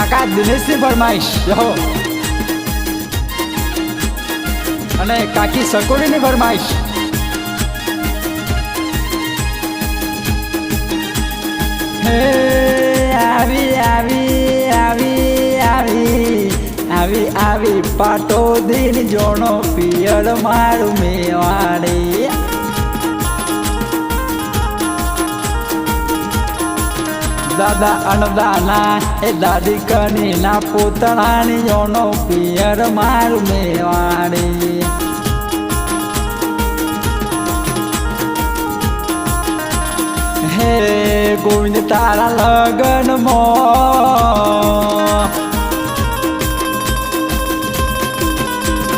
કાકા દિનેશની ફરમાઈશ જો અને કાકી સકોરીની ફરમાઈશ હે આવી આવી આવી આવી આવી આવી પાટો દિન જોણો પિયર મારું મેવાડી દાદા અણદાના એ દાદી કનીના પૂતળાની જોનો પિયર મારું મેવાડી હે ગોવિંદ તારા લગનમાં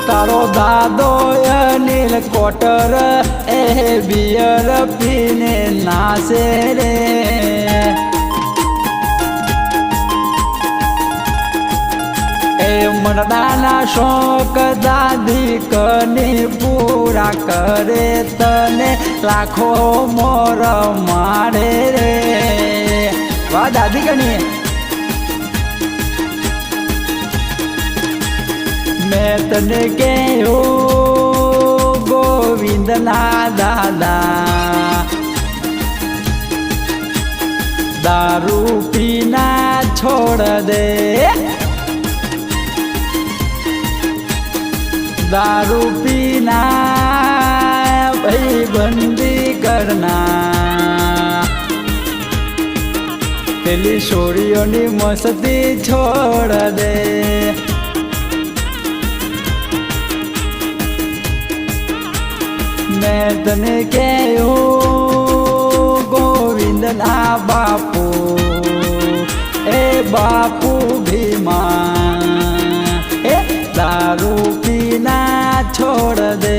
તારો દાદો અનિલ કોટર એ બિયર પીને નાસે રે મરદાના શોક દાદી કની પૂરા કરે તને લાખો મોર મારે રે વાહ દાદી કની મેં તને કહ્યું ગોવિંદના દાદા દારૂ પીના છોડ દે दारू पीना भाई बंदी करना पेली छोरीओनी मस्ती छोड़ दे मैं तने कहूँ गोविंद ना बापू ए बापू भीमा ए दारू पीना छोड़ दे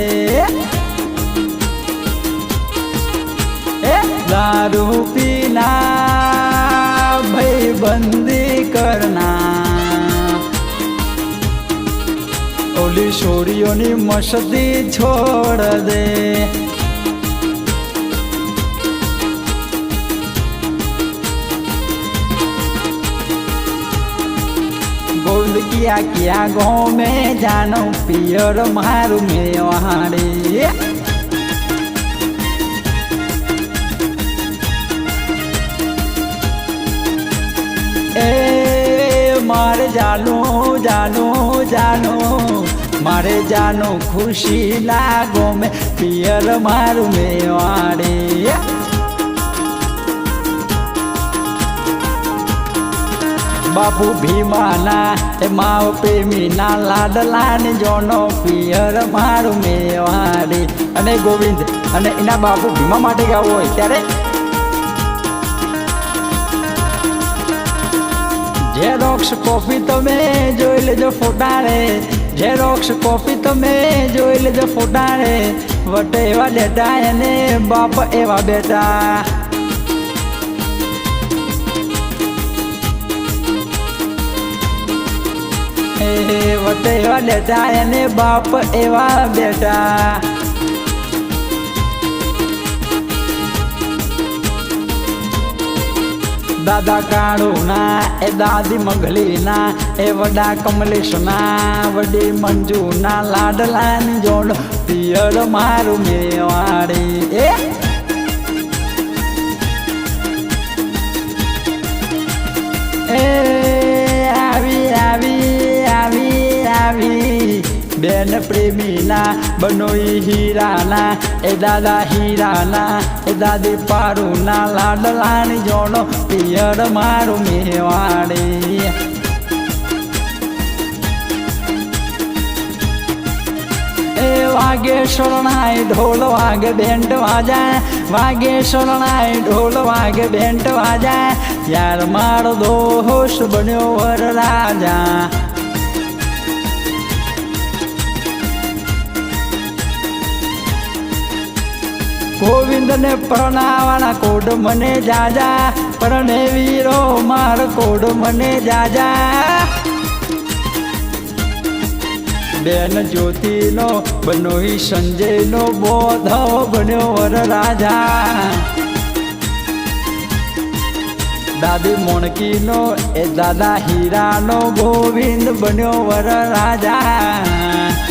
ए दारू पीना भाई बंदी करना ओली छोरीओनी मस्ती छोड़ दे गोविंद किया किया गाँव में जानो पियर मारू मेवाड़ी ए मारे जानो जानो जानो मारे जानो खुशी लागो में पियर मारू मेवाड़ी बापू भीमाना ए माव प्रेमीना लाडलानी जोनो પિયર મારું મેવાડી અને ગોવિંદ અને એના બાપુ ભીમા માટે ગાવું હોય ત્યારે ઝેરોક્સ કોપી તમે જોઈ લેજો ફોટા રે ઝેરોક્સ કોપી તમે જોઈ લેજો ફોટા રે વટે એવા ડેટા અને બાપ એવા બેટા વટે એવા બેટા અને બાપ એવા બેટા દાદા કાળુના એ દાદી મંગલીના એ વડા કમલેશના વડી મંજુના લાડલાની જોડ પિયર મારું મેવાડી એ આવી આવી આવી આવી બેન પ્રેમીના બનોઈ હીરાના એ દાદા હીરાના એ દાદી પારુના લાડલાની જોડો પિયર મારું મેવાડી એ વાગે શરણાઈ ઢોલ વાગે બેન્ટ વાજા વાગે શરણાઈ ઢોલ વાગે બેન્ટ વાજા યાર મારો દોષ બન્યો વરરાજા गोविंद ने प्रणावाना कोड मने जाजा परणे वीरो मार कोड मने जाजा बेन ज्योति नो बनोई संजय नो बोध बन्यो वर राजा દાદી મોણકીનો એ દાદા હીરાનો ગોવિંદ બન્યો વર રાજા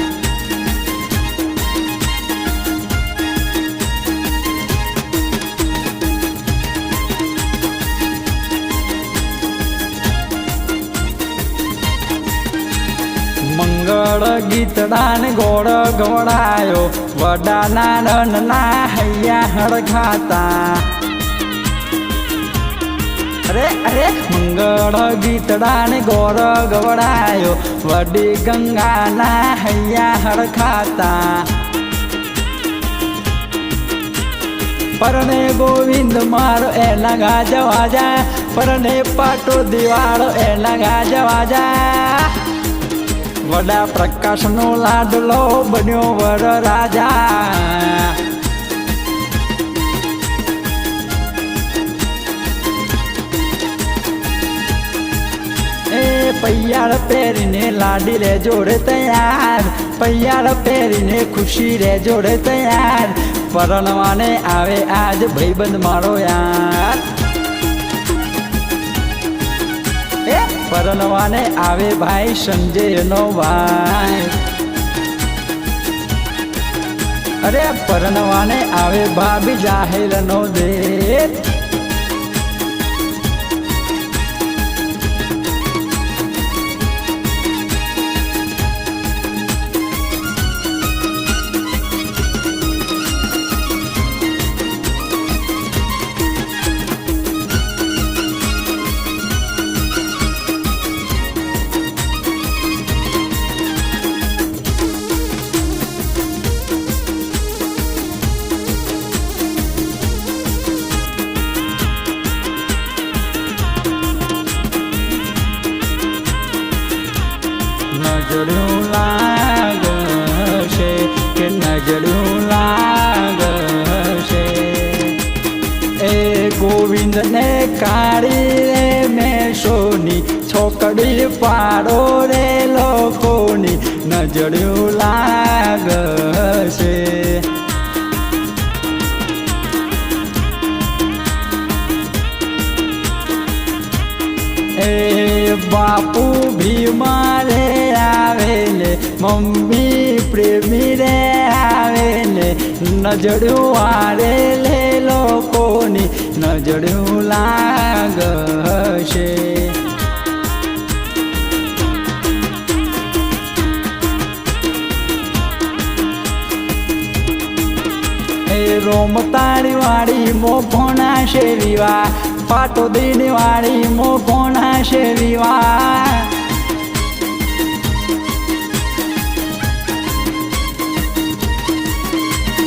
મંગળ ગીતડાને ગોળ ગવડાયો વડાના નનના હૈયા હળખાતા અરે અરે મંગળ ગીતડાને ગોળ ગવડાયો વડી ગંગાના હૈયા હળખાતા પરણે ગોવિંદ મારો એના ગાજવા જા પરણે પાટો દિવાળો એના ગાજવા જા વડા પ્રકાશનો લાડલો બન્યો વર રાજા એ પૈયાળ પહેરીને લાડી રે જોડે તૈયાર પૈયાળ પહેરીને ખુશી રે જોડે તૈયાર પરણવાને આવે આજ ભાઈબંધ મારો યાર પરણવાને આવે ભાઈ સંજયનો ભાઈ અરે પરણવાને આવે ભાભી જાહેરનો દેત નજડું લાગશે કે નજડું લાગશે એ ગોવિંદને કાઢી રે મેં સોની છોકડી પાડો રે લોકોની નજડું લાગશે એ બાપુ ભીમા રે આવે ને મમ્મી પ્રેમી રે આવે ને નજડું વારે લે લોકોની નજડું લાગશે એ રોમતાળી વાળી મોભોના છે વિવાહ પાટો દીની વાળી મોભોના છે વિવાહ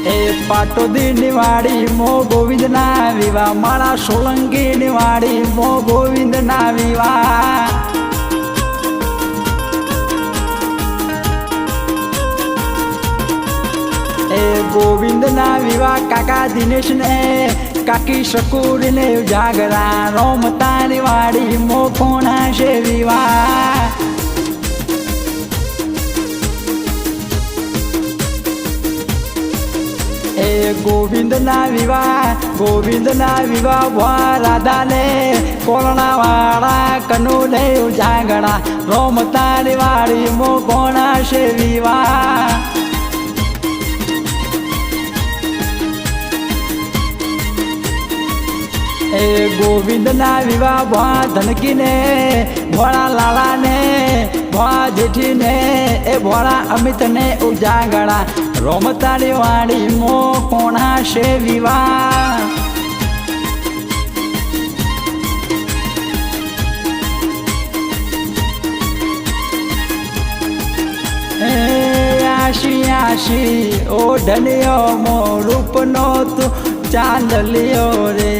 એ પાટો દીની વાળી મો ગોવિંદના વિવાહ મારા સોલંકીની વાળી મો ગોવિંદના વિવાહ એ ગોવિંદના વિવાહ કાકા દિનેશને કાકી શકુરીને જાગરા રોમતાની વાળી મોખોના છે વિવાહ એ ગોવિંદના વિવાહ ભા રાધાને કોરણા વાળા કનુને જાગરા રોમતાની વાળી મોખોના છે વિવાહ એ ગોવિંદના વિવાહ ભા ધનકીને ભોળા લાલાને ભા જેઠીને એ ભોળા અમિતને ઉજાગરા રોમતાની વાળી મો કોણા છે વિવાહ એ આશી આશી ઓઢલિયો મો રૂપનો તું ચાંદલિયો રે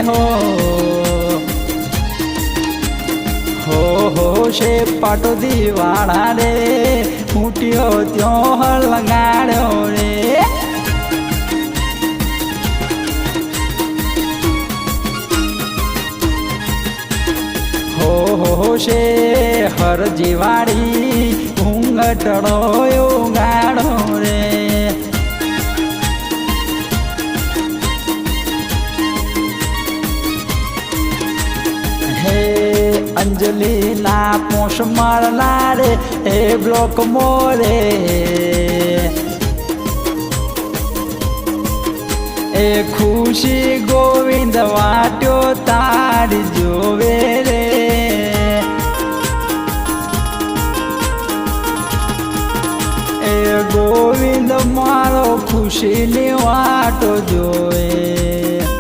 હો છે પાટો દીવાળા રે ફૂટ્યો ત્યો લગાડ્યો રે હો છે હરજી વાળી ઘૂંઘટડો ગાડો રે અંજલિ ના પોષ મારનારે એ બ્લોક મોરે એ ખુશી ગોવિંદ વાટ્યો તારી જોવે રે એ ગોવિંદ મારો ખુશીની વાટો જોવે